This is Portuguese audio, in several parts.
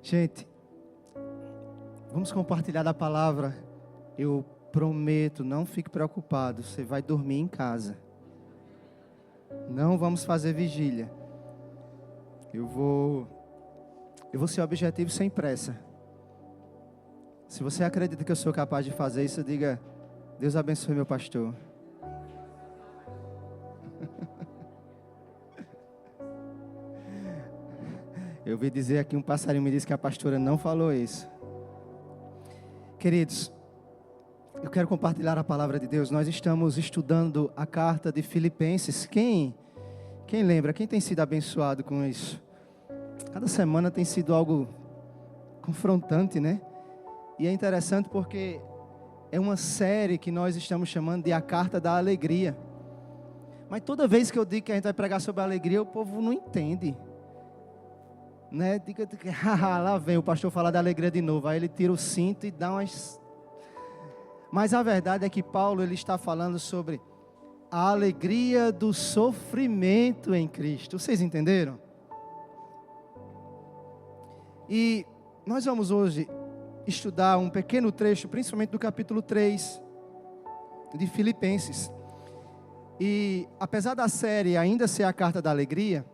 Gente, vamos compartilhar da palavra. Eu prometo, não fique preocupado, você vai dormir em casa. Não vamos fazer vigília. Eu vou ser objetivo sem pressa. Se você acredita que eu sou capaz de fazer isso, diga: Deus abençoe meu pastor. Eu ouvi dizer aqui, um passarinho me disse que a pastora não falou isso. Queridos, eu quero compartilhar a palavra de Deus. Nós estamos estudando a carta de Filipenses. Quem lembra? Quem tem sido abençoado com isso? Cada semana tem sido algo confrontante, né? E é interessante porque é uma série que nós estamos chamando de a Carta da Alegria. Mas toda vez que eu digo que a gente vai pregar sobre a alegria, o povo não entende. Né? Diga, lá vem o pastor falar da alegria de novo. Aí ele tira o cinto e dá umas... Mas a verdade é que Paulo ele está falando sobre a alegria do sofrimento em Cristo. Vocês entenderam? E nós vamos hoje estudar um pequeno trecho, principalmente do capítulo 3 de Filipenses. E apesar da série ainda ser a Carta da Alegria,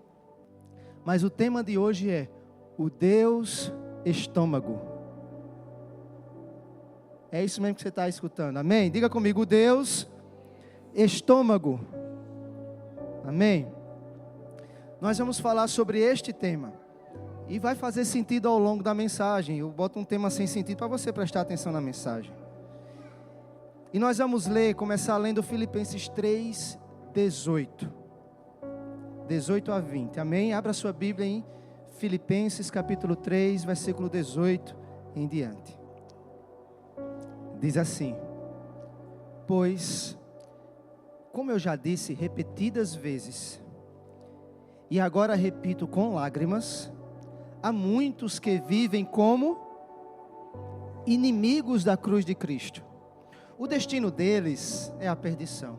mas o tema de hoje é o Deus Estômago. É isso mesmo que você está escutando, amém? Diga comigo, o Deus Estômago. Amém? Nós vamos falar sobre este tema. E vai fazer sentido ao longo da mensagem. Eu boto um tema sem sentido para você prestar atenção na mensagem. E nós vamos começar lendo Filipenses 3, 18 a 20, amém? Abra sua Bíblia em Filipenses capítulo 3, versículo 18 em diante. Diz assim: pois, como eu já disse repetidas vezes, e agora repito com lágrimas, há muitos que vivem como inimigos da cruz de Cristo. O destino deles é a perdição.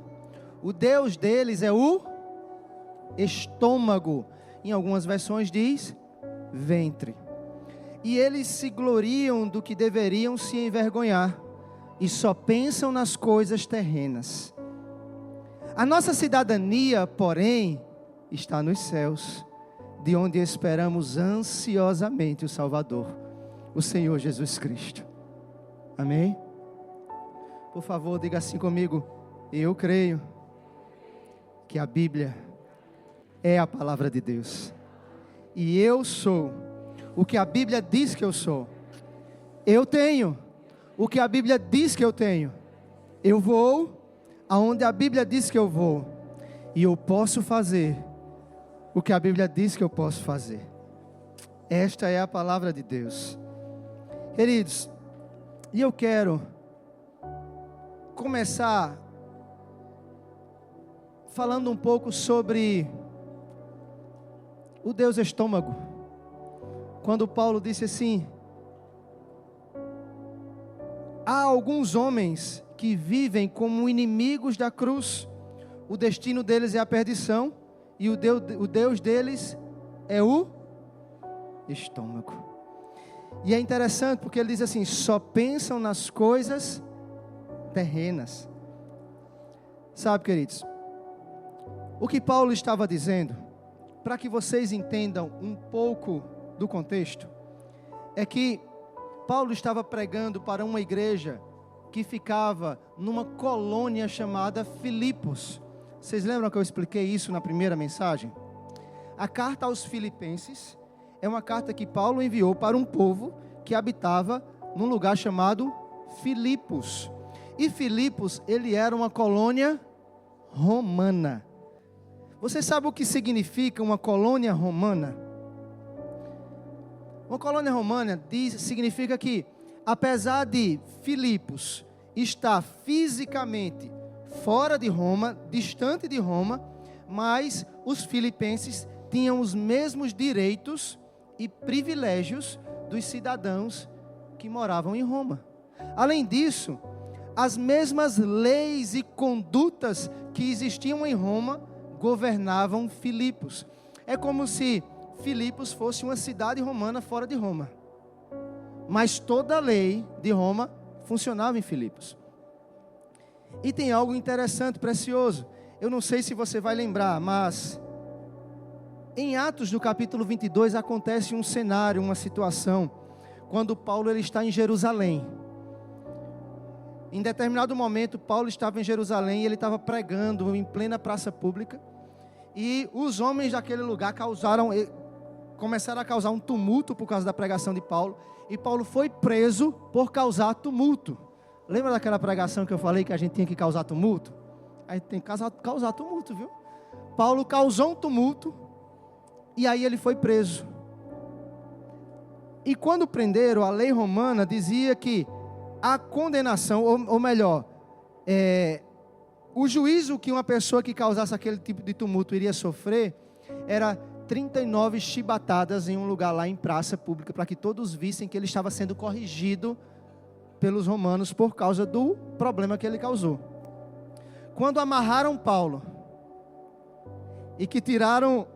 O Deus deles é o estômago. Em algumas versões diz ventre. E eles se gloriam do que deveriam se envergonhar. E só pensam nas coisas terrenas. A nossa cidadania, porém, está nos céus, de onde esperamos ansiosamente o Salvador, o Senhor Jesus Cristo. Amém? Por favor, diga assim comigo: eu creio que a Bíblia é a palavra de Deus. E eu sou o que a Bíblia diz que eu sou. Eu tenho o que a Bíblia diz que eu tenho. Eu vou aonde a Bíblia diz que eu vou. E eu posso fazer o que a Bíblia diz que eu posso fazer. Esta é a palavra de Deus. Queridos, e eu quero começar falando um pouco sobre o Deus Estômago. Quando Paulo disse assim: há alguns homens que vivem como inimigos da cruz. O destino deles é a perdição. E o Deus deles é o estômago. E é interessante porque ele diz assim: só pensam nas coisas terrenas. Sabe, queridos, o que Paulo estava dizendo, para que vocês entendam um pouco do contexto, é que Paulo estava pregando para uma igreja que ficava numa colônia chamada Filipos. Vocês lembram que eu expliquei isso na primeira mensagem? A carta aos Filipenses é uma carta que Paulo enviou para um povo que habitava num lugar chamado Filipos. E Filipos, ele era uma colônia romana. Você sabe o que significa uma colônia romana? Uma colônia romana significa que, apesar de Filipos estar fisicamente fora de Roma, distante de Roma, mas os filipenses tinham os mesmos direitos e privilégios dos cidadãos que moravam em Roma. Além disso, as mesmas leis e condutas que existiam em Roma governavam Filipos. É como se Filipos fosse uma cidade romana fora de Roma. mas toda a lei de Roma funcionava em Filipos. E tem algo interessante, precioso. Eu não sei se você vai lembrar, mas em Atos do capítulo 22 acontece um cenário, uma situação, quando Paulo ele está em Jerusalém. Em determinado momento, Paulo estava em Jerusalém e ele estava pregando em plena praça pública. E os homens daquele lugar começaram a causar um tumulto por causa da pregação de Paulo. E Paulo foi preso por causar tumulto. Lembra daquela pregação que eu falei que a gente tinha que causar tumulto? A gente tem que causar tumulto, viu? Paulo causou um tumulto e aí ele foi preso. E quando prenderam, a lei romana dizia que a condenação, ou melhor, o juízo que uma pessoa que causasse aquele tipo de tumulto iria sofrer era 39 chibatadas em um lugar lá em praça pública, para que todos vissem que ele estava sendo corrigido pelos romanos por causa do problema que ele causou. Quando amarraram Paulo e que tiraram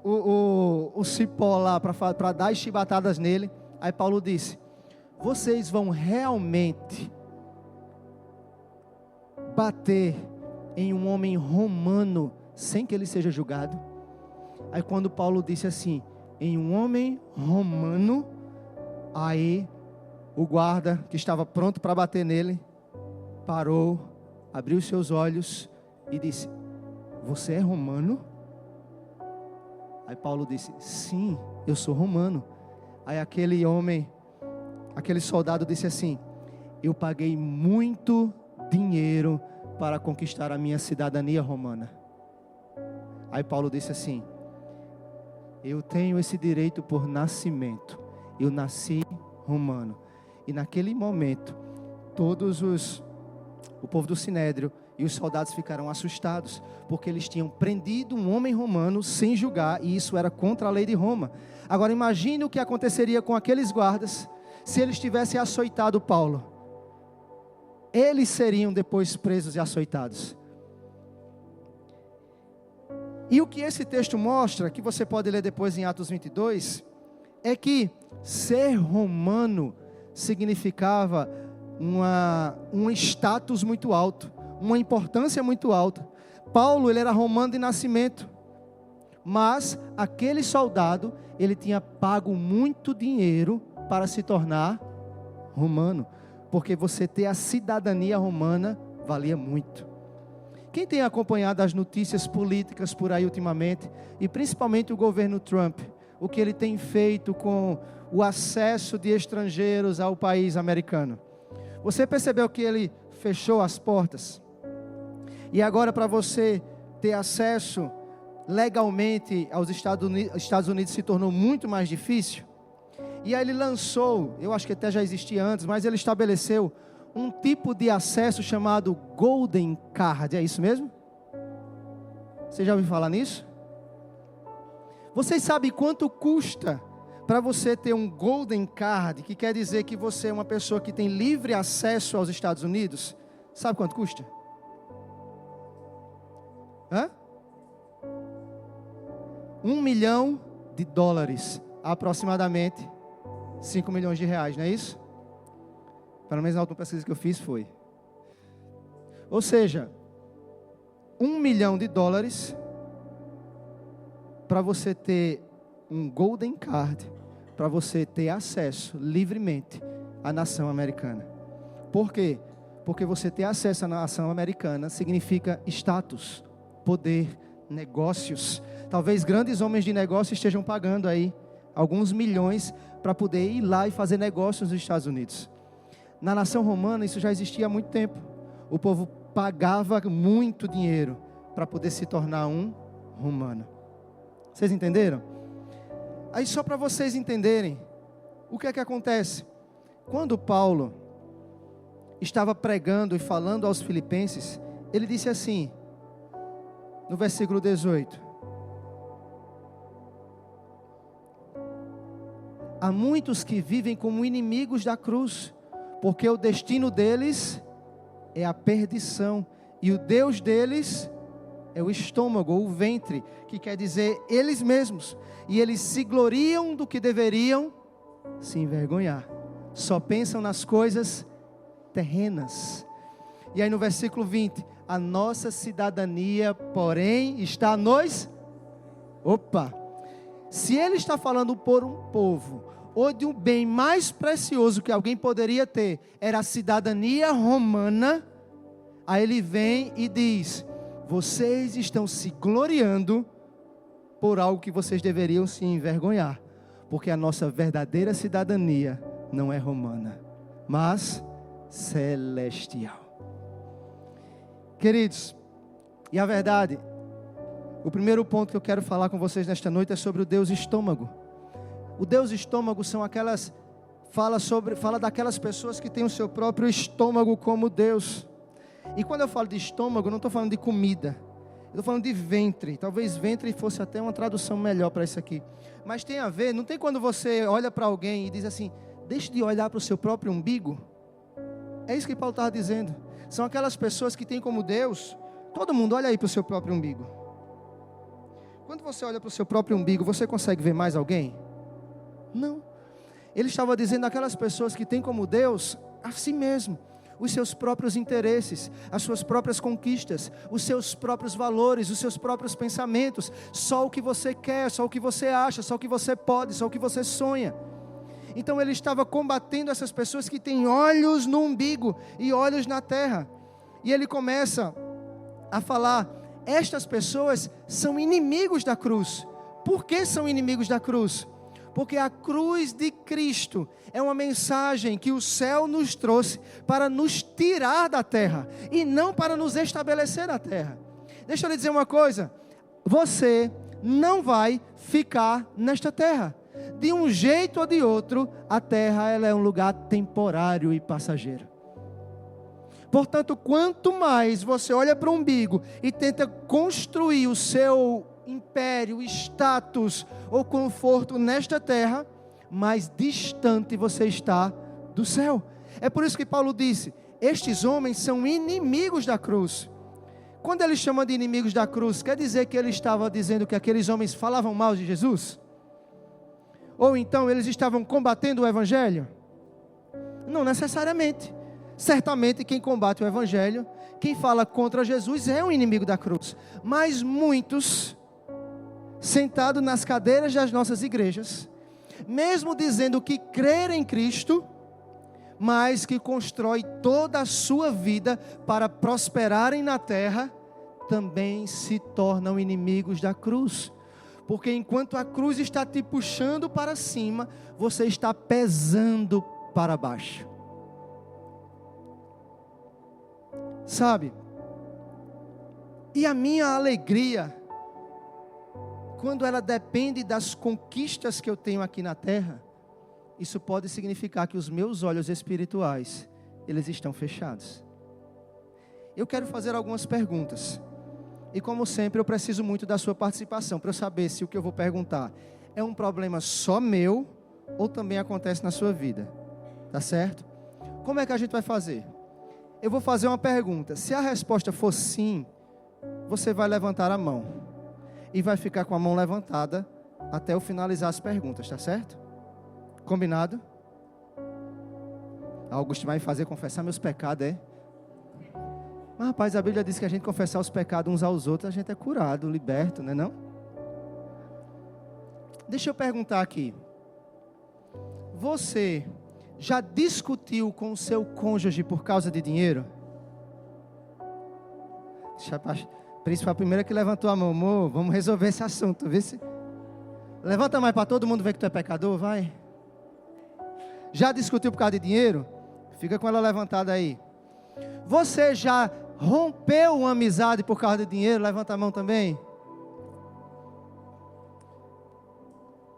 o cipó lá para dar as chibatadas nele, aí Paulo disse: vocês vão realmente bater em um homem romano sem que ele seja julgado? Aí quando Paulo disse assim, em um homem romano, aí o guarda que estava pronto para bater nele, parou, abriu seus olhos e disse: você é romano? Aí Paulo disse: sim, eu sou romano. Aí aquele soldado disse assim: eu paguei muito dinheiro para conquistar a minha cidadania romana. Aí Paulo disse assim: eu tenho esse direito por nascimento, eu nasci romano. E naquele momento, o povo do Sinédrio e os soldados ficaram assustados, porque eles tinham prendido um homem romano sem julgar, e isso era contra a lei de Roma. Agora imagine o que aconteceria com aqueles guardas, se eles tivessem açoitado Paulo. Eles seriam depois presos e açoitados. E o que esse texto mostra, que você pode ler depois em Atos 22, é que ser romano significava um status muito alto, uma importância muito alta. Paulo, ele era romano de nascimento, mas aquele soldado, ele tinha pago muito dinheiro para se tornar romano, porque você ter a cidadania romana valia muito. Quem tem acompanhado as notícias políticas por aí ultimamente, e principalmente o governo Trump, o que ele tem feito com o acesso de estrangeiros ao país americano, você percebeu que ele fechou as portas? E agora, para você ter acesso legalmente aos Estados Unidos se tornou muito mais difícil. E aí ele lançou, eu acho que até já existia antes, mas ele estabeleceu um tipo de acesso chamado Golden Card. É isso mesmo? Você já ouviu falar nisso? Vocês sabem quanto custa para você ter um Golden Card, que quer dizer que você é uma pessoa que tem livre acesso aos Estados Unidos? Sabe quanto custa? $1 milhão, aproximadamente 5 milhões de reais, não é isso? Pelo menos na última pesquisa que eu fiz foi. Ou seja, $1 milhão para você ter um Golden Card, para você ter acesso livremente à nação americana. Por quê? Porque você ter acesso à nação americana significa status, poder, negócios. Talvez grandes homens de negócio estejam pagando aí alguns milhões para poder ir lá e fazer negócios nos Estados Unidos. Na nação romana isso já existia há muito tempo. O povo pagava muito dinheiro para poder se tornar um romano. Vocês entenderam? Aí só para vocês entenderem, o que é que acontece? Quando Paulo estava pregando e falando aos filipenses, ele disse assim, no versículo 18: há muitos que vivem como inimigos da cruz, porque o destino deles é a perdição, e o Deus deles é o estômago, ou o ventre, que quer dizer eles mesmos, e eles se gloriam do que deveriam se envergonhar. só pensam nas coisas terrenas. E aí no versículo 20, a nossa cidadania, porém, está nos... Se ele está falando por um povo, ou de um bem mais precioso que alguém poderia ter, era a cidadania romana, aí ele vem e diz: vocês estão se gloriando por algo que vocês deveriam se envergonhar, porque a nossa verdadeira cidadania não é romana, mas celestial. Queridos, e a verdade, o primeiro ponto que eu quero falar com vocês nesta noite é sobre o Deus estômago. O Deus estômago são aquelas, fala daquelas pessoas que têm o seu próprio estômago como Deus. E quando eu falo de estômago, eu não estou falando de comida, eu estou falando de ventre. Talvez ventre fosse até uma tradução melhor para isso aqui. Mas tem a ver, não tem quando você olha para alguém e diz assim: deixe de olhar para o seu próprio umbigo. É isso que Paulo estava dizendo. São aquelas pessoas que têm como Deus, todo mundo olha aí para o seu próprio umbigo. Quando você olha para o seu próprio umbigo, você consegue ver mais alguém? Não. Ele estava dizendo aquelas pessoas que têm como Deus a si mesmo, os seus próprios interesses, as suas próprias conquistas, os seus próprios valores, os seus próprios pensamentos, só o que você quer, só o que você acha, só o que você pode, só o que você sonha. Então ele estava combatendo essas pessoas que têm olhos no umbigo e olhos na terra. E ele começa a falar: estas pessoas são inimigos da cruz. Por que são inimigos da cruz? Porque a cruz de Cristo é uma mensagem que o céu nos trouxe para nos tirar da terra e não para nos estabelecer na terra. Deixa eu lhe dizer uma coisa: você não vai ficar nesta terra. De um jeito ou de outro, a terra ela é um lugar temporário e passageiro. Portanto, quanto mais você olha para o umbigo e tenta construir o seu império, status ou conforto nesta terra, mais distante você está do céu. É por isso que Paulo disse: estes homens são inimigos da cruz. Quando ele chama de inimigos da cruz, quer dizer que ele estava dizendo que aqueles homens falavam mal de Jesus? Ou então eles estavam combatendo o Evangelho? Não necessariamente. Certamente quem combate o Evangelho, quem fala contra Jesus é um inimigo da cruz. Mas muitos, sentados nas cadeiras das nossas igrejas, mesmo dizendo que crer em Cristo, mas que constrói toda a sua vida para prosperarem na terra, também se tornam inimigos da cruz. Porque enquanto a cruz está te puxando para cima, você está pesando para baixo. Sabe? E a minha alegria, quando ela depende das conquistas que eu tenho aqui na terra, isso pode significar que os meus olhos espirituais, eles estão fechados. Eu quero fazer algumas perguntas. E como sempre, eu preciso muito da sua participação, para eu saber se o que eu vou perguntar é um problema só meu, ou também acontece na sua vida. Tá certo? Como é que a gente vai fazer? Eu vou fazer uma pergunta. Se a resposta for sim, você vai levantar a mão. E vai ficar com a mão levantada até eu finalizar as perguntas, tá certo? Combinado? Augusto vai me fazer confessar meus pecados, é? Mas rapaz, a Bíblia diz que a gente confessar os pecados uns aos outros, a gente é curado, liberto, não é não? Deixa eu perguntar aqui. Você já discutiu com o seu cônjuge por causa de dinheiro? Príncipe foi a primeira que levantou a mão. Amor, vamos resolver esse assunto, vê se... Levanta mais para todo mundo ver que tu é pecador, vai. Já discutiu por causa de dinheiro? Fica com ela levantada aí. Você já rompeu uma amizade por causa de dinheiro? Levanta a mão também.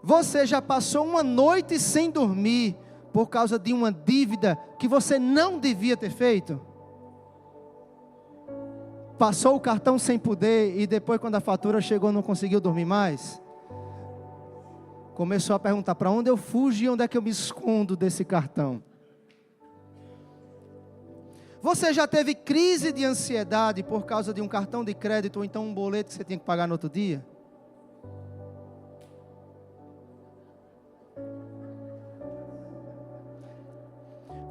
Você já passou uma noite sem dormir por causa de uma dívida que você não devia ter feito? Passou o cartão sem poder e depois quando a fatura chegou não conseguiu dormir mais? Começou a perguntar: para onde eu fujo e onde é que eu me escondo desse cartão? Você já teve crise de ansiedade por causa de um cartão de crédito ou então um boleto que você tinha que pagar no outro dia?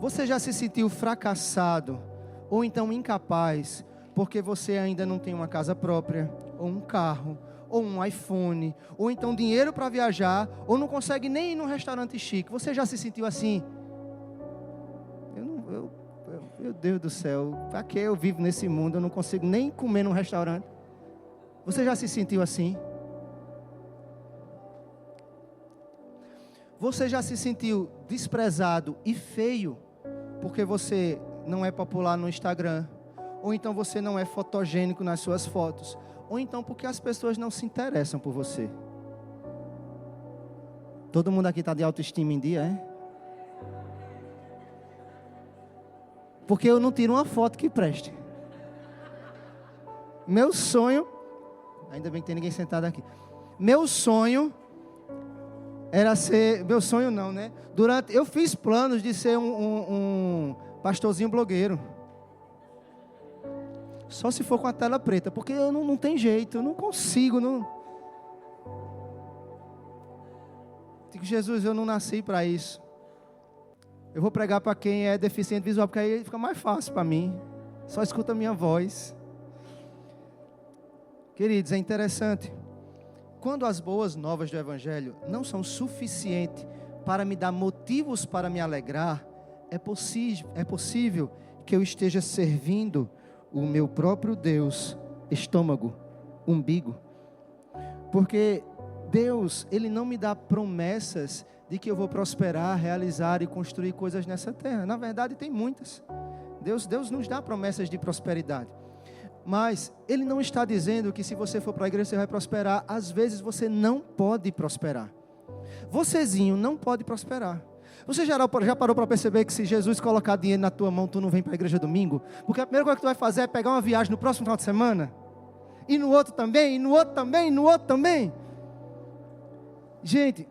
Você já se sentiu fracassado ou então incapaz porque você ainda não tem uma casa própria, ou um carro, ou um iPhone, ou então dinheiro para viajar, ou não consegue nem ir num restaurante chique? Você já se sentiu assim? Meu Deus do céu, para que eu vivo nesse mundo? Eu não consigo nem comer num restaurante. Você já se sentiu assim? Você já se sentiu desprezado e feio porque você não é popular no Instagram, ou então você não é fotogênico nas suas fotos, ou então porque as pessoas não se interessam por você? Todo mundo aqui está de autoestima em dia, é? Porque eu não tiro uma foto que preste. Meu sonho, ainda bem que tem ninguém sentado aqui. Meu sonho era ser, meu sonho não, né? Eu fiz planos de ser um pastorzinho blogueiro. Só se for com a tela preta, porque eu não tem jeito, eu não consigo, não. Digo, Jesus, eu não nasci para isso. Eu vou pregar para quem é deficiente visual, porque aí fica mais fácil para mim. Só escuta a minha voz. Queridos, é interessante. Quando as boas novas do Evangelho não são suficientes para me dar motivos para me alegrar, é possível que eu esteja servindo o meu próprio Deus, estômago, umbigo. Porque Deus, Ele não me dá promessas de que eu vou prosperar, realizar e construir coisas nessa terra. Na verdade, tem muitas. Deus nos dá promessas de prosperidade. Mas Ele não está dizendo que se você for para a igreja você vai prosperar. Às vezes você não pode prosperar. Vocêzinho não pode prosperar. Você já parou para perceber que se Jesus colocar dinheiro na tua mão, tu não vem para a igreja domingo? Porque a primeira coisa que tu vai fazer é pegar uma viagem no próximo final de semana. E no outro também, e no outro também, e no outro também. Gente,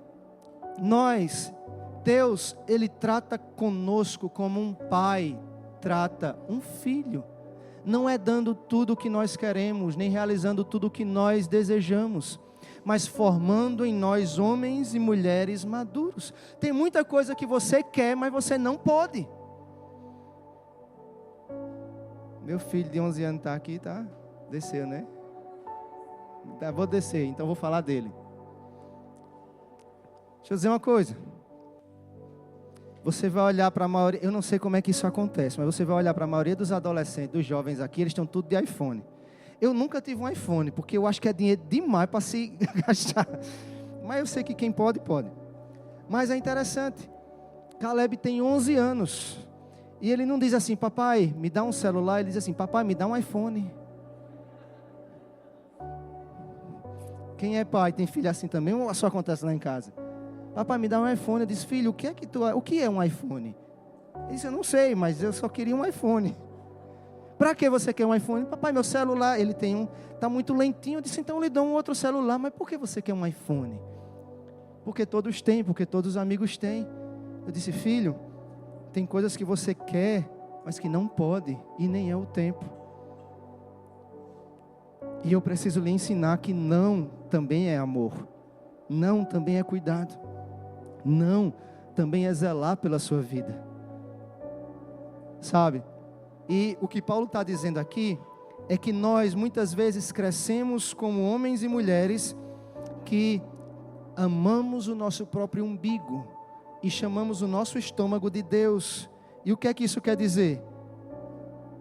Deus, Ele trata conosco como um pai trata um filho. Não é dando tudo o que nós queremos, nem realizando tudo o que nós desejamos, mas formando em nós homens e mulheres maduros. Tem muita coisa que você quer, mas você não pode. Meu filho de 11 anos está aqui, tá? Desceu, né? Tá, vou descer, então vou falar dele. Deixa eu dizer uma coisa. Você vai olhar para a maioria, eu não sei como é que isso acontece, mas você vai olhar para a maioria dos adolescentes, dos jovens aqui, eles estão tudo de iPhone. Eu nunca tive um iPhone, porque eu acho que é dinheiro demais para se gastar. Mas eu sei que quem pode, pode. Mas é interessante. Caleb tem 11 anos. E ele não diz assim, papai, me dá um celular. Ele diz assim, papai, me dá um iPhone. Quem é pai, tem filho assim também, ou só acontece lá em casa? Papai, me dá um iPhone. Eu disse, filho, o que é um iPhone? Ele disse, eu não sei, mas eu só queria um iPhone. Para que você quer um iPhone? Papai, meu celular, ele tem está muito lentinho. Eu disse, então eu lhe dou um outro celular. Mas por que você quer um iPhone? Porque todos têm, porque todos os amigos têm. Eu disse, filho, tem coisas que você quer, mas que não pode, e nem é o tempo. E eu preciso lhe ensinar que não também é amor. Não também é cuidado. Não também é zelar pela sua vida. Sabe? E o que Paulo está dizendo aqui é que nós muitas vezes crescemos como homens e mulheres que amamos o nosso próprio umbigo e chamamos o nosso estômago de Deus. E o que é que isso quer dizer?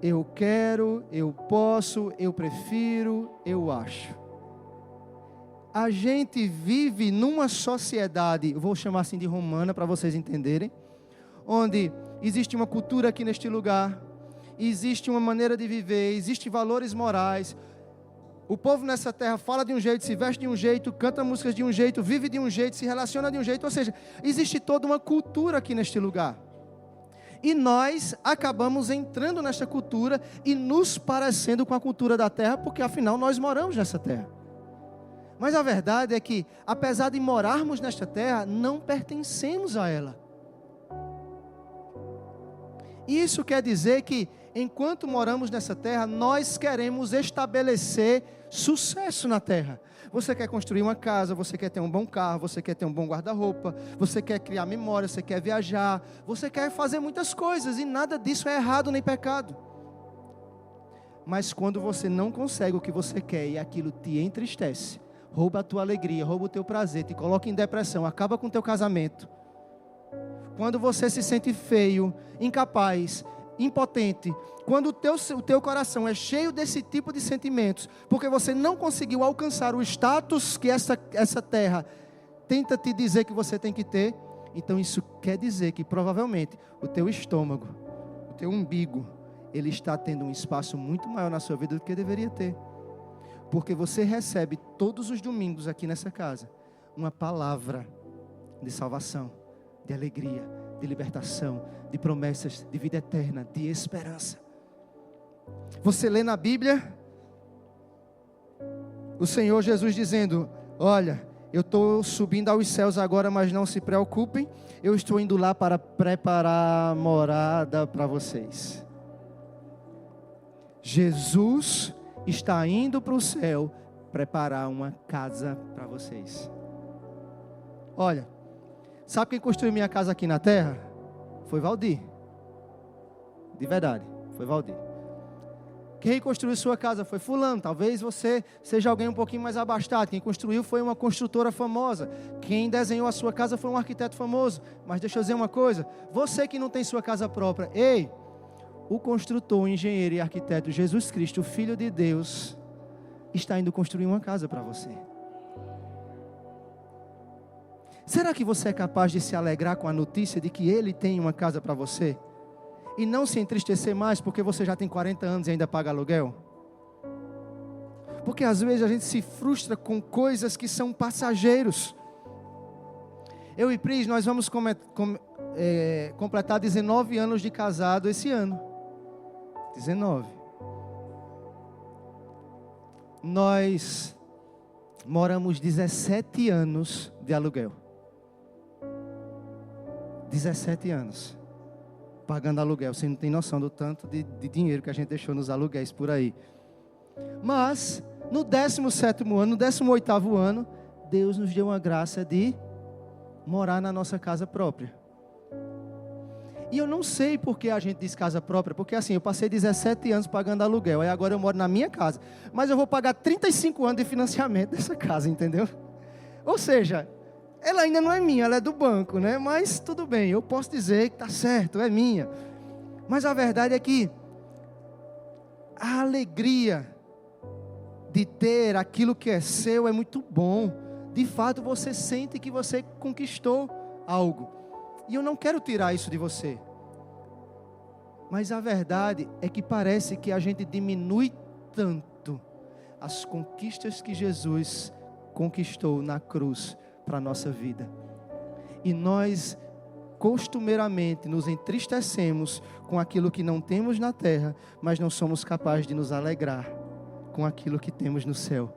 Eu quero, eu posso, eu prefiro, eu acho. A gente vive numa sociedade, vou chamar assim de romana para vocês entenderem, onde existe uma cultura aqui neste lugar, existe uma maneira de viver, existem valores morais. O povo nessa terra fala de um jeito, se veste de um jeito, canta músicas de um jeito, vive de um jeito, se relaciona de um jeito. Ou seja, existe toda uma cultura aqui neste lugar. E nós acabamos entrando nessa cultura e nos parecendo com a cultura da terra, porque afinal nós moramos nessa terra. Mas a verdade é que, apesar de morarmos nesta terra, não pertencemos a ela. Isso quer dizer que enquanto moramos nessa terra, nós queremos estabelecer sucesso na terra. Você quer construir uma casa, você quer ter um bom carro, você quer ter um bom guarda-roupa, você quer criar memória, você quer viajar, você quer fazer muitas coisas, e nada disso é errado nem pecado. Mas quando você não consegue o que você quer e aquilo te entristece, rouba a tua alegria, rouba o teu prazer, te coloca em depressão, acaba com o teu casamento. Quando você se sente feio, incapaz, impotente, quando o teu coração é cheio desse tipo de sentimentos, porque você não conseguiu alcançar o status que essa terra tenta te dizer que você tem que ter, então isso quer dizer que provavelmente o teu estômago, o teu umbigo, ele está tendo um espaço muito maior na sua vida do que deveria ter. Porque você recebe todos os domingos aqui nessa casa uma palavra de salvação, de alegria, de libertação, de promessas, de vida eterna, de esperança. Você lê na Bíblia o Senhor Jesus dizendo: olha, eu estou subindo aos céus agora, mas não se preocupem, eu estou indo lá para preparar morada para vocês. Jesus está indo para o céu preparar uma casa para vocês. Olha, sabe quem construiu minha casa aqui na terra? Foi Valdir. De verdade, foi Valdir. Quem construiu sua casa foi fulano. Talvez você seja alguém um pouquinho mais abastado. Quem construiu foi uma construtora famosa. Quem desenhou a sua casa foi um arquiteto famoso. Mas deixa eu dizer uma coisa, você que não tem sua casa própria, ei, o construtor, o engenheiro e arquiteto Jesus Cristo, o Filho de Deus, está indo construir uma casa para você. Será que você é capaz de se alegrar com a notícia de que Ele tem uma casa para você? E não se entristecer mais porque você já tem 40 anos e ainda paga aluguel? Porque às vezes a gente se frustra com coisas que são passageiros. Eu e Pris, nós vamos completar 19 anos de casado esse ano. 19. Nós moramos 17 anos de aluguel. 17 anos pagando aluguel. Você não tem noção do tanto de dinheiro que a gente deixou nos aluguéis por aí. Mas no 17º ano, no 18º ano, Deus nos deu uma graça de morar na nossa casa própria. E eu não sei por que a gente diz casa própria, porque assim, eu passei 17 anos pagando aluguel, aí agora eu moro na minha casa, mas eu vou pagar 35 anos de financiamento dessa casa, entendeu? Ou seja, ela ainda não é minha, ela é do banco, né? Mas tudo bem, eu posso dizer que está certo, é minha. Mas a verdade é que a alegria de ter aquilo que é seu é muito bom. De fato, você sente que você conquistou algo. E eu não quero tirar isso de você. Mas a verdade é que parece que a gente diminui tanto as conquistas que Jesus conquistou na cruz para a nossa vida. E nós costumeiramente nos entristecemos com aquilo que não temos na terra, mas não somos capazes de nos alegrar com aquilo que temos no céu,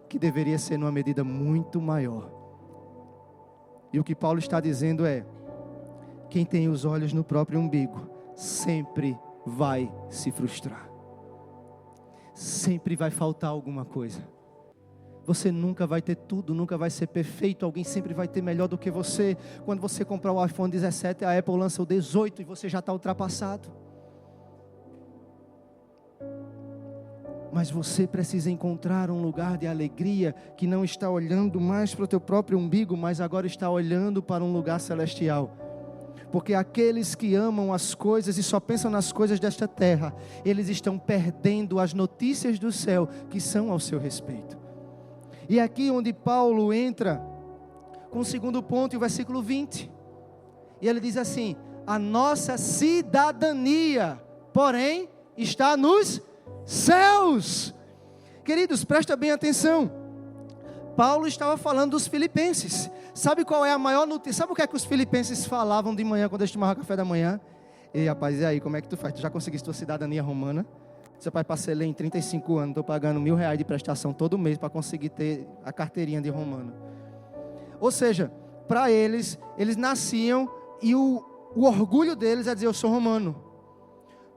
que deveria ser numa medida muito maior. E o que Paulo está dizendo é: quem tem os olhos no próprio umbigo sempre vai se frustrar. Sempre vai faltar alguma coisa. Você nunca vai ter tudo, nunca vai ser perfeito. Alguém sempre vai ter melhor do que você. Quando você comprar o iPhone 17, a Apple lança o 18 e você já está ultrapassado. Mas você precisa encontrar um lugar de alegria que não está olhando mais para o teu próprio umbigo, mas agora está olhando para um lugar celestial. Porque aqueles que amam as coisas e só pensam nas coisas desta terra, eles estão perdendo as notícias do céu que são ao seu respeito. E aqui onde Paulo entra com o segundo ponto, o versículo 20. E ele diz assim: a nossa cidadania, porém, está nos céus. Queridos, presta bem atenção. Paulo estava falando dos filipenses. Sabe qual é a maior notícia? Sabe o que é que os filipenses falavam de manhã quando eles tomavam café da manhã? Ei, rapaz, e aí, como é que tu faz? Tu já conseguiste tua cidadania romana? Seu pai parcelei em 35 anos, estou pagando R$1.000 de prestação todo mês para conseguir ter a carteirinha de romano. Ou seja, para eles nasciam e o orgulho deles é dizer: eu sou romano.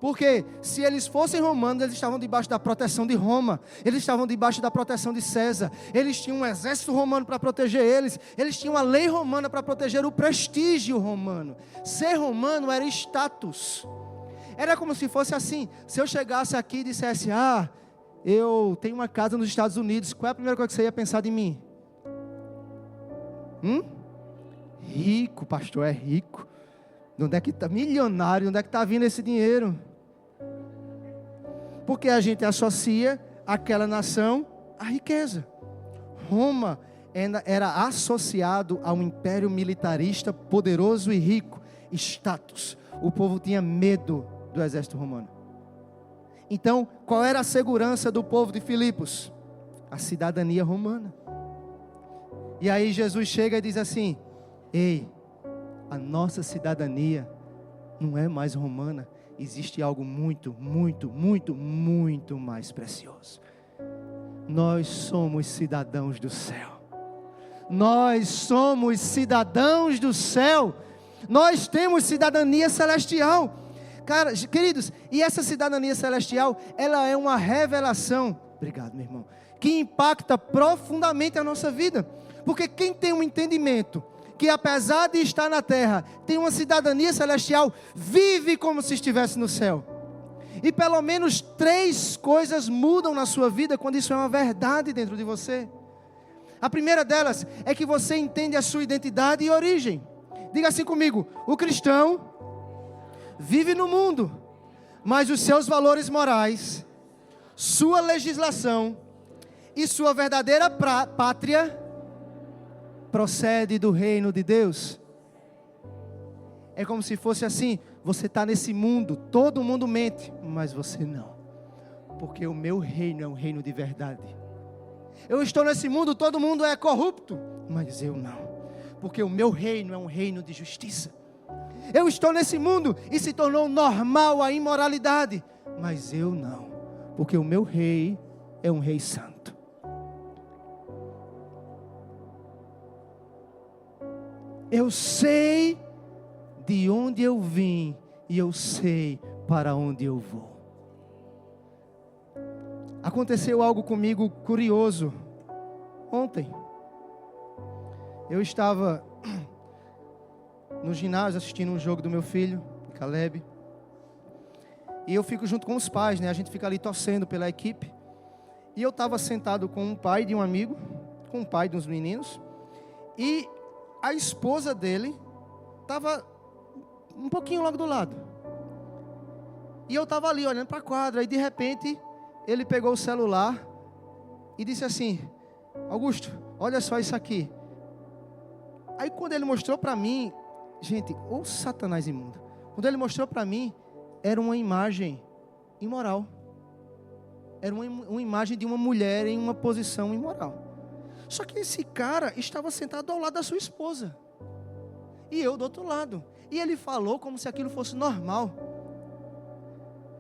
Porque se eles fossem romanos, eles estavam debaixo da proteção de Roma. Eles estavam debaixo da proteção de César. Eles tinham um exército romano para proteger eles. Eles tinham a lei romana para proteger o prestígio romano. Ser romano era status. Era como se fosse assim. Se eu chegasse aqui e dissesse, eu tenho uma casa nos Estados Unidos, qual é a primeira coisa que você ia pensar de mim? Rico, pastor, é rico. De onde é que está? Milionário, onde é que está vindo esse dinheiro? Porque a gente associa aquela nação à riqueza. Roma era associado a um império militarista poderoso e rico. Status. O povo tinha medo do exército romano. Então, qual era a segurança do povo de Filipos? A cidadania romana. E aí Jesus chega e diz assim: ei, a nossa cidadania não é mais romana. Existe algo muito, muito, muito, muito mais precioso. Nós somos cidadãos do céu. Nós somos cidadãos do céu. Nós temos cidadania celestial. Cara, queridos, e essa cidadania celestial, ela é uma revelação, obrigado meu irmão, que impacta profundamente a nossa vida. Porque quem tem um entendimento que apesar de estar na terra, tem uma cidadania celestial, vive como se estivesse no céu. E pelo menos 3 coisas mudam na sua vida quando isso é uma verdade dentro de você. A primeira delas é que você entende a sua identidade e origem. Diga assim comigo: o cristão vive no mundo, mas os seus valores morais, sua legislação e sua verdadeira pátria procede do reino de Deus. É como se fosse assim: você está nesse mundo, todo mundo mente, mas você não, porque o meu reino é um reino de verdade. Eu estou nesse mundo, todo mundo é corrupto, mas eu não, porque o meu reino é um reino de justiça. Eu estou nesse mundo e se tornou normal a imoralidade, mas eu não, porque o meu rei é um rei santo. Eu sei de onde eu vim e eu sei para onde eu vou. Aconteceu algo comigo curioso ontem. Eu estava no ginásio assistindo um jogo do meu filho, Caleb. E eu fico junto com os pais, né? A gente fica ali torcendo pela equipe. E eu estava sentado com um pai de um amigo, com o pai de uns meninos. E a esposa dele estava um pouquinho logo do lado. E eu estava ali olhando para a quadra. E de repente, ele pegou o celular e disse assim: Augusto, olha só isso aqui. Aí quando ele mostrou para mim, gente, ô Satanás imundo. Quando ele mostrou para mim, era uma imagem imoral. Era uma imagem de uma mulher em uma posição imoral. Só que esse cara estava sentado ao lado da sua esposa. E eu do outro lado. E ele falou como se aquilo fosse normal.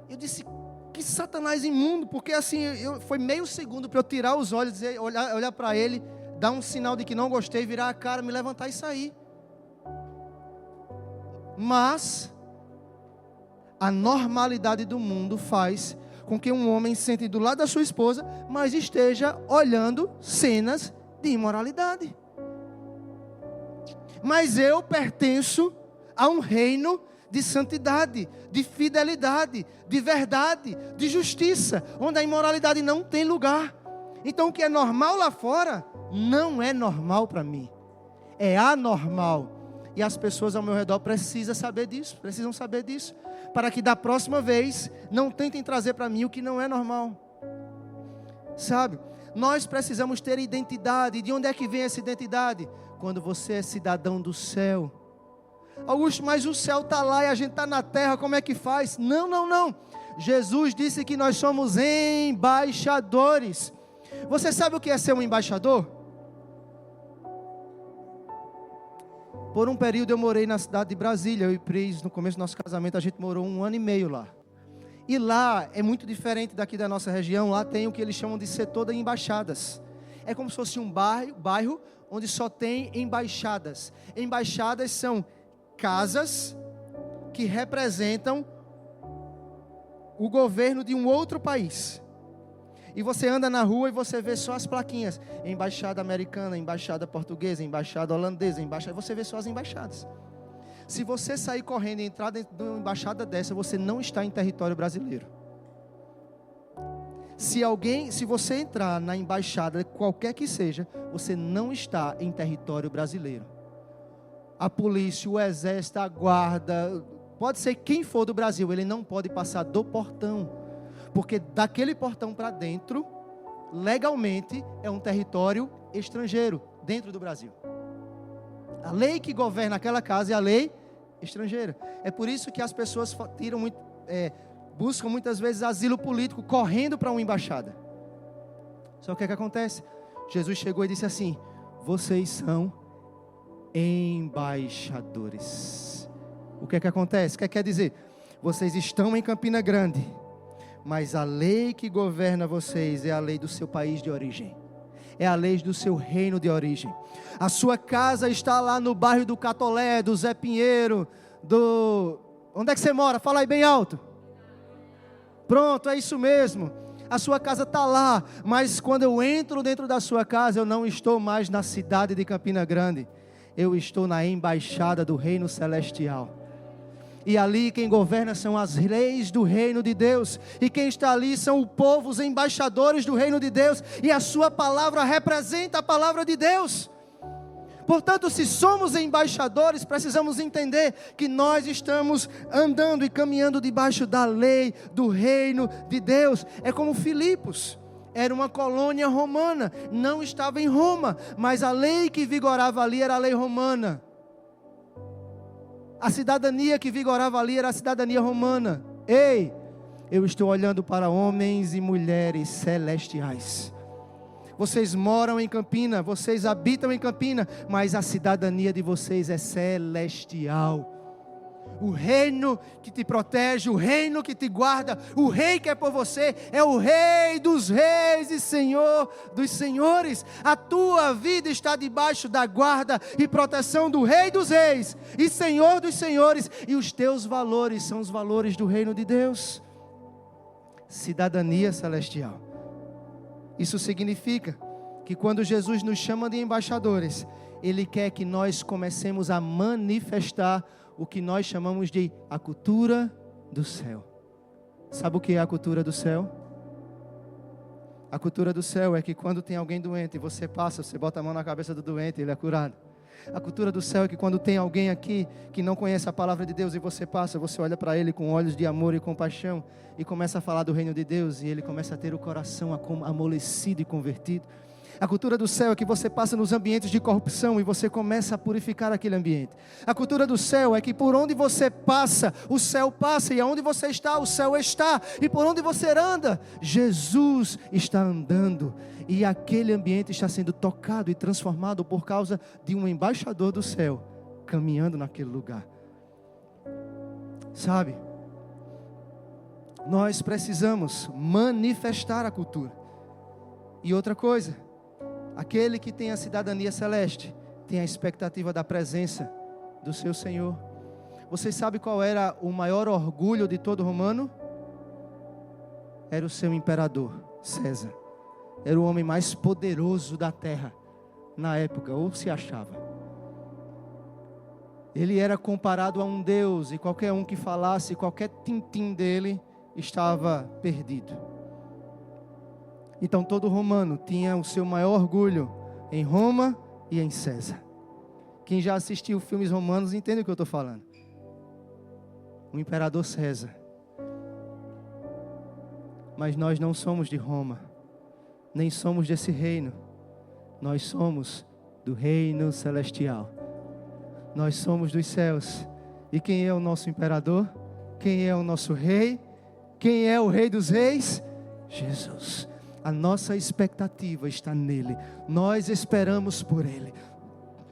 Eu disse: que Satanás imundo. Porque assim, foi meio segundo para eu tirar os olhos, olhar para ele, dar um sinal de que não gostei, virar a cara, me levantar e sair. Mas a normalidade do mundo faz com que um homem sente do lado da sua esposa, mas esteja olhando cenas de imoralidade. Mas eu pertenço a um reino de santidade, de fidelidade, de verdade, de justiça, onde a imoralidade não tem lugar. Então o que é normal lá fora não é normal para mim, é anormal. E as pessoas ao meu redor precisam saber disso, para que da próxima vez não tentem trazer para mim o que não é normal. Sabe, nós precisamos ter identidade. De onde é que vem essa identidade? Quando você é cidadão do céu. Augusto, mas o céu está lá e a gente está na terra, como é que faz? Não. Jesus disse que nós somos embaixadores. Você sabe o que é ser um embaixador? Por um período eu morei na cidade de Brasília, eu e Pris, no começo do nosso casamento, a gente morou 1 ano e meio lá. E lá é muito diferente daqui da nossa região. Lá tem o que eles chamam de setor de embaixadas. É como se fosse um bairro onde só tem embaixadas. Embaixadas são casas que representam o governo de um outro país. E você anda na rua e você vê só as plaquinhas. Embaixada americana, embaixada portuguesa, embaixada holandesa, você vê só as embaixadas. Se você sair correndo e entrar dentro de uma embaixada dessa, você não está em território brasileiro. Se você entrar na embaixada, qualquer que seja, você não está em território brasileiro. A polícia, o exército, a guarda, pode ser quem for do Brasil, ele não pode passar do portão, porque daquele portão para dentro, legalmente, é um território estrangeiro, dentro do Brasil. A lei que governa aquela casa é a lei estrangeira. É por isso que as pessoas buscam muitas vezes asilo político, correndo para uma embaixada. Só que o que acontece? Jesus chegou e disse assim: vocês são embaixadores. O que acontece? O que quer dizer? Vocês estão em Campina Grande, mas a lei que governa vocês é a lei do seu país de origem, é a lei do seu reino de origem. A sua casa está lá no bairro do Catolé, do Zé Pinheiro, onde é que você mora? Fala aí bem alto. Pronto, é isso mesmo. A sua casa está lá, mas quando eu entro dentro da sua casa, eu não estou mais na cidade de Campina Grande, eu estou na embaixada do reino celestial. E ali quem governa são as leis do reino de Deus, e quem está ali são o povo, os embaixadores do reino de Deus, e a sua palavra representa a palavra de Deus. Portanto, se somos embaixadores, precisamos entender que nós estamos andando e caminhando debaixo da lei do reino de Deus. É como Filipos, era uma colônia romana, não estava em Roma, mas a lei que vigorava ali era a lei romana. A cidadania que vigorava ali era a cidadania romana. Ei, eu estou olhando para homens e mulheres celestiais. Vocês moram em Campina, vocês habitam em Campina, mas a cidadania de vocês é celestial. O reino que te protege, o reino que te guarda, o rei que é por você, é o rei dos reis e senhor dos senhores. A tua vida está debaixo da guarda e proteção do rei dos reis e senhor dos senhores, e os teus valores são os valores do reino de Deus. Cidadania celestial. Isso significa que quando Jesus nos chama de embaixadores, Ele quer que nós comecemos a manifestar o que nós chamamos de a cultura do céu. Sabe o que é a cultura do céu? A cultura do céu é que quando tem alguém doente, você passa, você bota a mão na cabeça do doente, ele é curado. A cultura do céu é que quando tem alguém aqui que não conhece a palavra de Deus e você passa, você olha para ele com olhos de amor e compaixão e começa a falar do reino de Deus, e ele começa a ter o coração amolecido e convertido. A cultura do céu é que você passa nos ambientes de corrupção e você começa a purificar aquele ambiente. A cultura do céu é que por onde você passa, o céu passa, e aonde você está, o céu está, e por onde você anda, Jesus está andando, e aquele ambiente está sendo tocado e transformado por causa de um embaixador do céu caminhando naquele lugar. Sabe, nós precisamos manifestar a cultura. E outra coisa, aquele que tem a cidadania celeste tem a expectativa da presença do seu Senhor. Vocês sabem qual era o maior orgulho de todo romano? Era o seu imperador, César. Era o homem mais poderoso da terra na época, ou se achava. Ele era comparado a um Deus, e qualquer um que falasse, qualquer tintim dele estava perdido. Então todo romano tinha o seu maior orgulho em Roma e em César. Quem já assistiu filmes romanos entende o que eu estou falando. O imperador César. Mas nós não somos de Roma, nem somos desse reino. Nós somos do reino celestial. Nós somos dos céus. E quem é o nosso imperador? Quem é o nosso rei? Quem é o rei dos reis? Jesus. A nossa expectativa está nele. Nós esperamos por ele.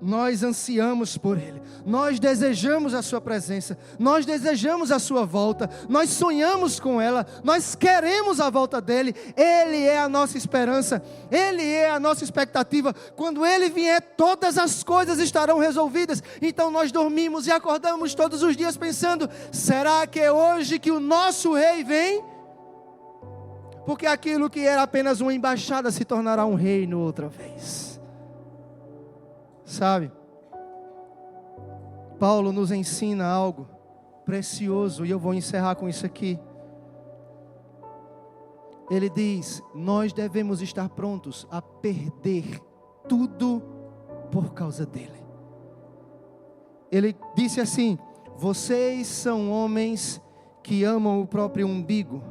Nós ansiamos por ele. Nós desejamos a sua presença. Nós desejamos a sua volta. Nós sonhamos com ela. Nós queremos a volta dele. Ele é a nossa esperança. Ele é a nossa expectativa. Quando ele vier, todas as coisas estarão resolvidas. Então nós dormimos e acordamos todos os dias pensando: será que é hoje que o nosso rei vem? Porque aquilo que era apenas uma embaixada se tornará um reino outra vez. Sabe? Paulo nos ensina algo precioso, e eu vou encerrar com isso aqui. Ele diz: nós devemos estar prontos a perder tudo por causa dele. Ele disse assim: vocês são homens que amam o próprio umbigo,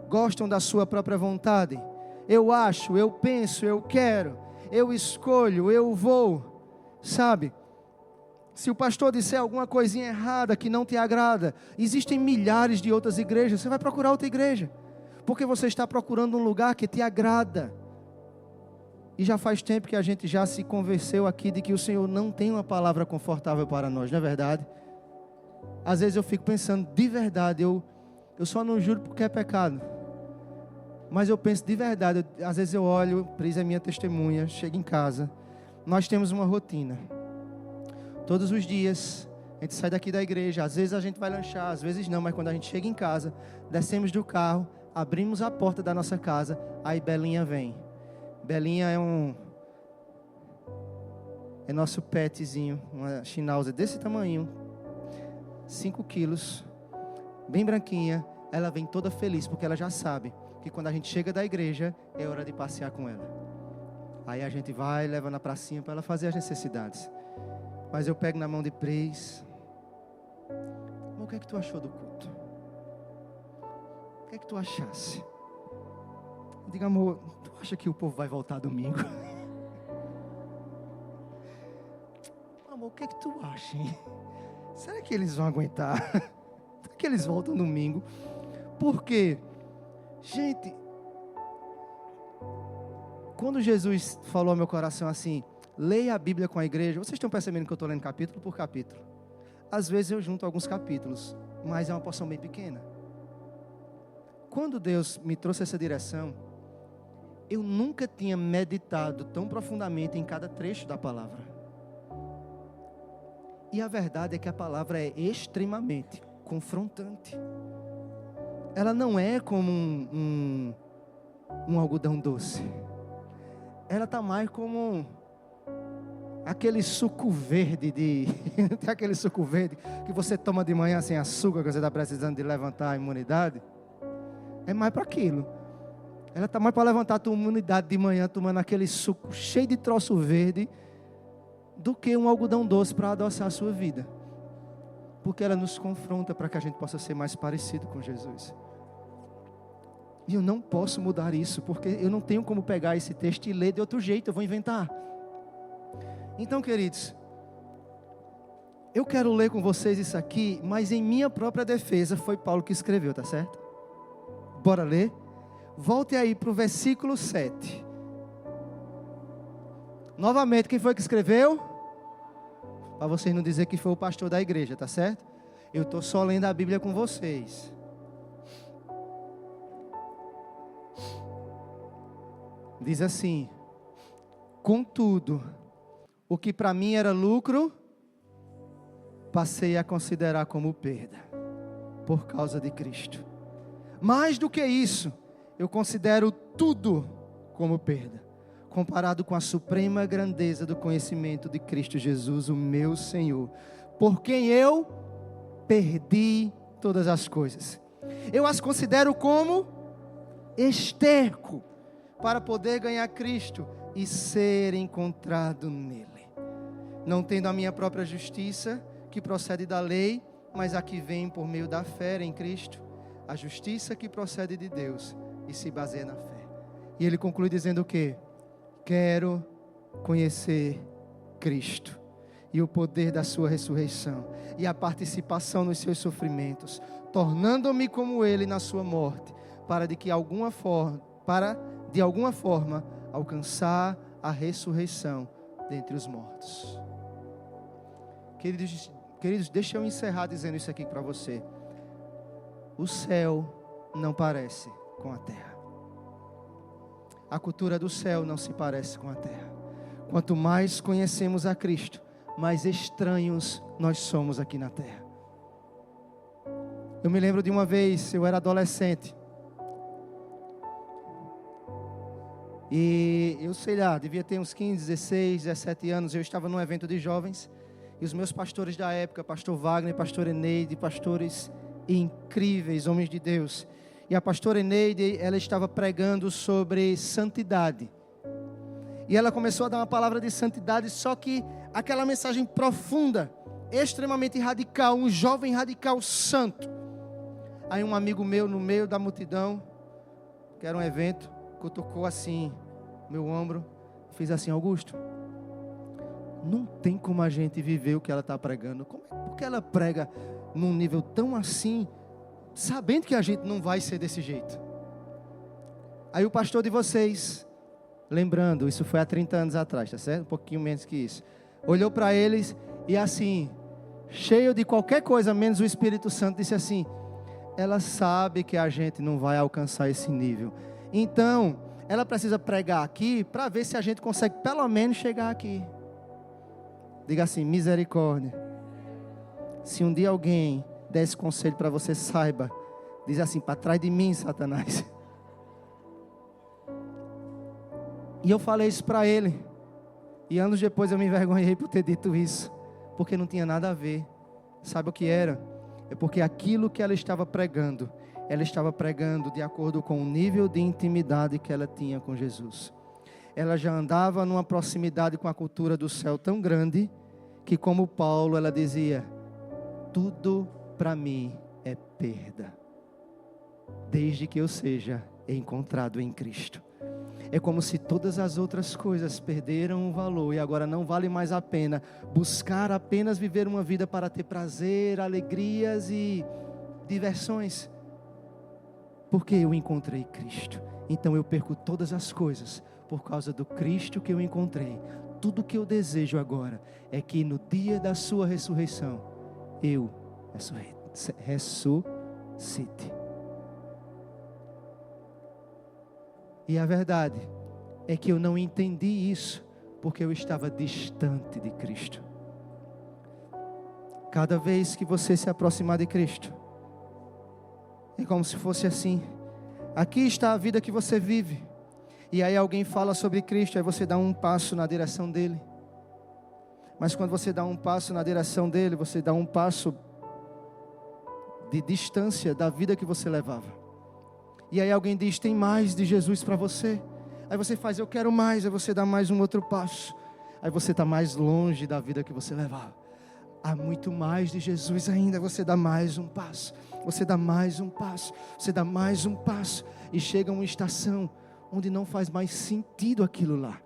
gostam da sua própria vontade. Eu acho, eu penso, eu quero, eu escolho, eu vou. Sabe? Se o pastor disser alguma coisinha errada que não te agrada, existem milhares de outras igrejas, você vai procurar outra igreja, porque você está procurando um lugar que te agrada. E já faz tempo que a gente já se convenceu aqui de que o Senhor não tem uma palavra confortável para nós, não é verdade? Às vezes eu fico pensando, de verdade, eu só não juro porque é pecado, mas eu penso de verdade, às vezes eu olho, Pris é minha testemunha, chego em casa, nós temos uma rotina. Todos os dias, a gente sai daqui da igreja, às vezes a gente vai lanchar, às vezes não, mas quando a gente chega em casa, descemos do carro, abrimos a porta da nossa casa, aí Belinha vem. Belinha é nosso petzinho, uma Schnauzer desse tamanho, 5 quilos, bem branquinha. Ela vem toda feliz, porque ela já sabe que quando a gente chega da igreja, é hora de passear com ela. Aí a gente vai, leva na pracinha para ela fazer as necessidades. Mas eu pego na mão de Pris. O que é que tu achou do culto? O que é que tu achasse? Diga, amor, tu acha que o povo vai voltar domingo? Amor, o que é que tu acha, hein? Será que eles vão aguentar? Será que eles voltam domingo? Porque, gente, quando Jesus falou ao meu coração assim, leia a Bíblia com a igreja, vocês estão percebendo que eu estou lendo capítulo por capítulo? Às vezes eu junto alguns capítulos, mas é uma porção bem pequena. Quando Deus me trouxe essa direção, eu nunca tinha meditado tão profundamente em cada trecho da palavra. E a verdade é que a palavra é extremamente confrontante. Ela não é como um algodão doce. Ela está mais como aquele suco verde tem aquele suco verde que você toma de manhã sem açúcar, que você está precisando de levantar a imunidade. É mais para aquilo. Ela está mais para levantar a tua imunidade de manhã, tomando aquele suco cheio de troço verde, do que um algodão doce para adoçar a sua vida. Porque ela nos confronta para que a gente possa ser mais parecido com Jesus. E eu não posso mudar isso, porque eu não tenho como pegar esse texto e ler de outro jeito, eu vou inventar. Então, queridos, eu quero ler com vocês isso aqui, mas em minha própria defesa, foi Paulo que escreveu, tá certo? Bora ler? Volte aí para o versículo 7. Novamente, quem foi que escreveu? Para vocês não dizer que foi o pastor da igreja, tá certo? Eu estou só lendo a Bíblia com vocês. Diz assim: contudo, o que para mim era lucro, passei a considerar como perda, por causa de Cristo. Mais do que isso, eu considero tudo como perda, comparado com a suprema grandeza do conhecimento de Cristo Jesus, o meu Senhor, por quem eu perdi todas as coisas. Eu as considero como esterco, para poder ganhar Cristo e ser encontrado nele, não tendo a minha própria justiça, que procede da lei, mas a que vem por meio da fé em Cristo, a justiça que procede de Deus e se baseia na fé. E ele conclui dizendo o quê? Quero conhecer Cristo e o poder da sua ressurreição e a participação nos seus sofrimentos, tornando-me como ele na sua morte, para de alguma forma alcançar a ressurreição dentre os mortos. Queridos, deixa eu encerrar dizendo isso aqui para você. O céu não parece com a terra. A cultura do céu não se parece com a terra. Quanto mais conhecemos a Cristo, mais estranhos nós somos aqui na terra. Eu me lembro de uma vez, eu era adolescente, E eu sei lá, devia ter uns 15, 16, 17 anos. Eu estava num evento de jovens. E os meus pastores da época, pastor Wagner, pastor Eneide, pastores incríveis, homens de Deus. E a pastora Eneide, ela estava pregando sobre santidade. E ela começou a dar uma palavra de santidade, só que aquela mensagem profunda, extremamente radical, um jovem radical santo. Aí um amigo meu, no meio da multidão, que era um evento, cutucou assim, meu ombro, fez assim: Augusto, não tem como a gente viver o que ela está pregando. Por que ela prega num nível tão assim, sabendo que a gente não vai ser desse jeito? Aí o pastor de vocês, lembrando, isso foi há 30 anos atrás, tá certo? Um pouquinho menos que isso. Olhou para eles e assim, cheio de qualquer coisa menos o Espírito Santo, disse assim: ela sabe que a gente não vai alcançar esse nível. Então, ela precisa pregar aqui para ver se a gente consegue pelo menos chegar aqui. Diga assim: misericórdia. Se um dia alguém der esse conselho para você, saiba. Diz assim: para trás de mim, Satanás. E eu falei isso para ele. E anos depois eu me envergonhei por ter dito isso. Porque não tinha nada a ver. Sabe o que era? É porque aquilo que ela estava pregando de acordo com o nível de intimidade que ela tinha com Jesus. Ela já andava numa proximidade com a cultura do céu tão grande, que como Paulo, ela dizia: tudo para mim é perda, desde que eu seja encontrado em Cristo. É como se todas as outras coisas perderam o valor e agora não vale mais a pena buscar apenas viver uma vida para ter prazer, alegrias e diversões, porque eu encontrei Cristo. Então eu perco todas as coisas por causa do Cristo que eu encontrei. Tudo que eu desejo agora é que no dia da sua ressurreição eu ressuscite. E a verdade é que eu não entendi isso porque eu estava distante de Cristo. Cada vez que você se aproximar de Cristo, é como se fosse assim: aqui está a vida que você vive. E aí alguém fala sobre Cristo, aí você dá um passo na direção dele. Mas quando você dá um passo na direção dele, você dá um passo de distância da vida que você levava. E aí alguém diz: tem mais de Jesus para você. Aí você faz: eu quero mais. Aí você dá mais um outro passo. Aí você está mais longe da vida que você levava. Há muito mais de Jesus ainda. Você dá mais um passo. Você dá mais um passo. Você dá mais um passo. E chega uma estação onde não faz mais sentido aquilo lá.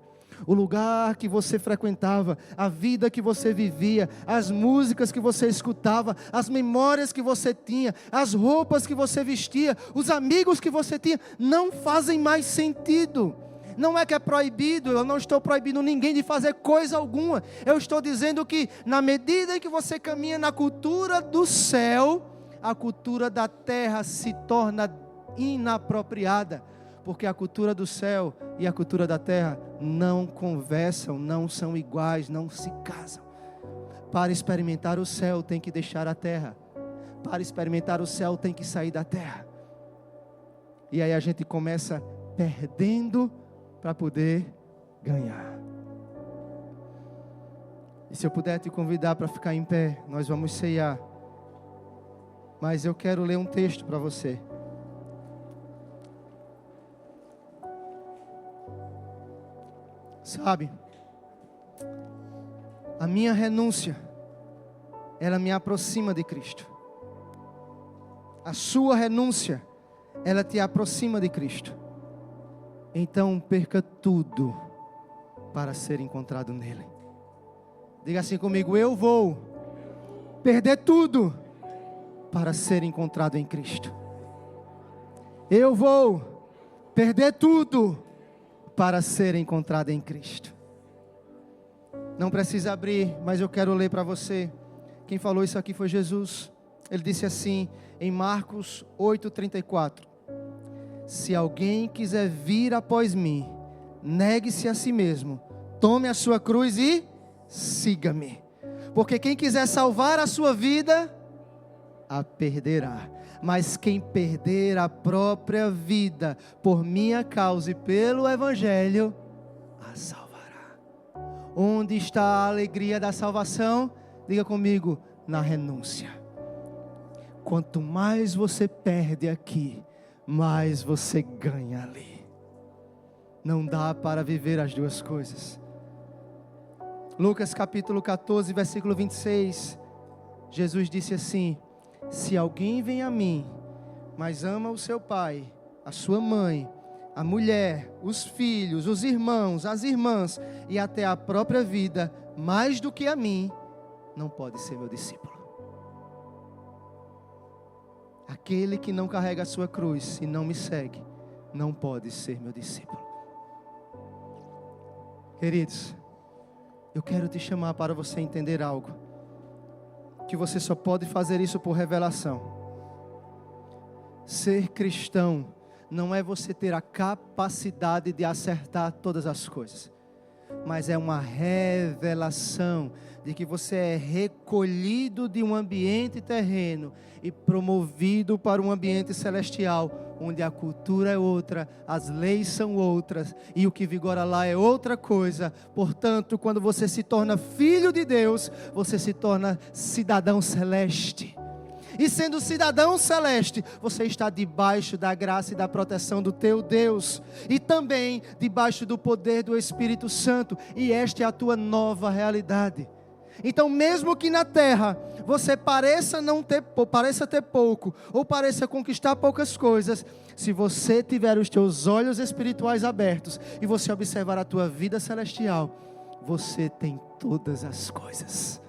O lugar que você frequentava, a vida que você vivia, as músicas que você escutava, as memórias que você tinha, as roupas que você vestia, os amigos que você tinha, não fazem mais sentido. Não é que é proibido, eu não estou proibindo ninguém de fazer coisa alguma. Eu estou dizendo que na medida em que você caminha na cultura do céu, a cultura da terra se torna inapropriada. Porque a cultura do céu e a cultura da terra não conversam, não são iguais, não se casam. Para experimentar o céu tem que deixar a terra. Para experimentar o céu tem que sair da terra. E aí a gente começa perdendo para poder ganhar. E se eu puder te convidar para ficar em pé, nós vamos ceiar. Mas eu quero ler um texto para você. Sabe, a minha renúncia, ela me aproxima de Cristo. A sua renúncia, ela te aproxima de Cristo. Então perca tudo para ser encontrado nele. Diga assim comigo: eu vou perder tudo para ser encontrado em Cristo. Eu vou perder tudo para ser encontrado em Cristo. Não precisa abrir, mas eu quero ler para você. Quem falou isso aqui foi Jesus. Ele disse assim em Marcos 8:34: se alguém quiser vir após mim, negue-se a si mesmo, tome a sua cruz e siga-me. Porque quem quiser salvar a sua vida, a perderá. Mas quem perder a própria vida por minha causa e pelo Evangelho, a salvará. Onde está a alegria da salvação? Diga comigo, na renúncia. Quanto mais você perde aqui, mais você ganha ali. Não dá para viver as duas coisas. Lucas capítulo 14, versículo 26. Jesus disse assim: se alguém vem a mim, mas ama o seu pai, a sua mãe, a mulher, os filhos, os irmãos, as irmãs e até a própria vida, mais do que a mim, não pode ser meu discípulo. Aquele que não carrega a sua cruz e não me segue, não pode ser meu discípulo. Queridos, eu quero te chamar para você entender algo, que você só pode fazer isso por revelação. Ser cristão não é você ter a capacidade de acertar todas as coisas, mas é uma revelação de que você é recolhido de um ambiente terreno e promovido para um ambiente celestial, onde a cultura é outra, as leis são outras e o que vigora lá é outra coisa. Portanto, quando você se torna filho de Deus, você se torna cidadão celeste. E sendo cidadão celeste, você está debaixo da graça e da proteção do teu Deus. E também debaixo do poder do Espírito Santo. E esta é a tua nova realidade. Então, mesmo que na terra você pareça ter pouco, ou pareça conquistar poucas coisas, se você tiver os teus olhos espirituais abertos e você observar a tua vida celestial, você tem todas as coisas.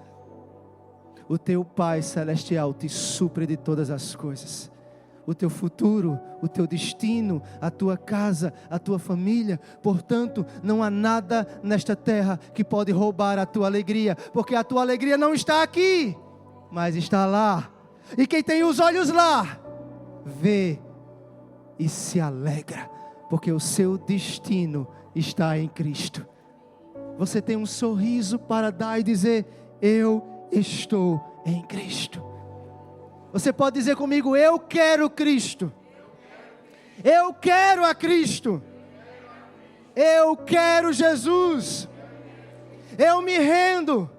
O teu Pai celestial te supre de todas as coisas. O teu futuro, o teu destino, a tua casa, a tua família. Portanto, não há nada nesta terra que pode roubar a tua alegria, porque a tua alegria não está aqui, mas está lá. E quem tem os olhos lá, vê e se alegra, porque o seu destino está em Cristo. Você tem um sorriso para dar e dizer: eu estou em Cristo. Você pode dizer comigo: eu quero Cristo. Eu quero a Cristo. Eu quero Jesus. Eu me rendo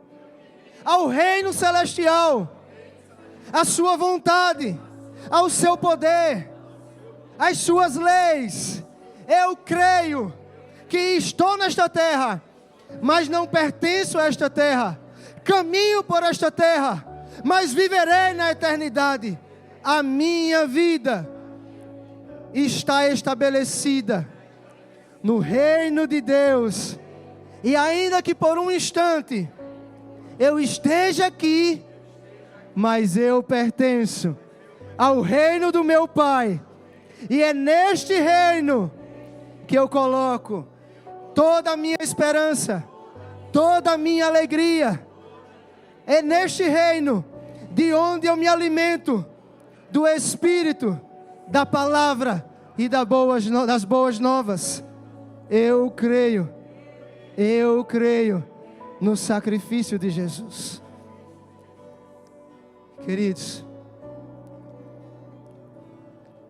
ao reino celestial, à sua vontade, ao seu poder, às suas leis. Eu creio que estou nesta terra, mas não pertenço a esta terra. Caminho por esta terra, mas viverei na eternidade. A minha vida está estabelecida no reino de Deus. E ainda que por um instante eu esteja aqui, mas eu pertenço ao reino do meu Pai. E é neste reino que eu coloco toda a minha esperança, toda a minha alegria. É neste reino de onde eu me alimento do Espírito, da palavra e das boas novas. Eu creio no sacrifício de Jesus. Queridos,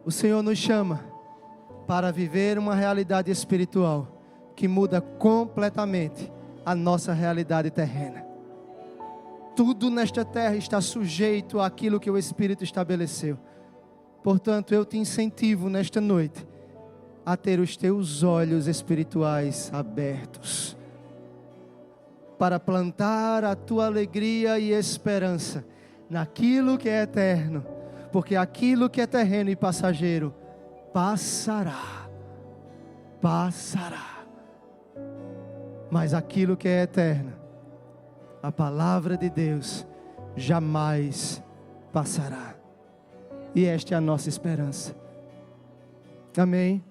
o Senhor nos chama para viver uma realidade espiritual que muda completamente a nossa realidade terrena. Tudo nesta terra está sujeito àquilo que o Espírito estabeleceu. Portanto, eu te incentivo nesta noite a ter os teus olhos espirituais abertos, para plantar a tua alegria e esperança naquilo que é eterno, porque aquilo que é terreno e passageiro passará, mas aquilo que é eterno, a palavra de Deus jamais passará. E esta é a nossa esperança. Amém.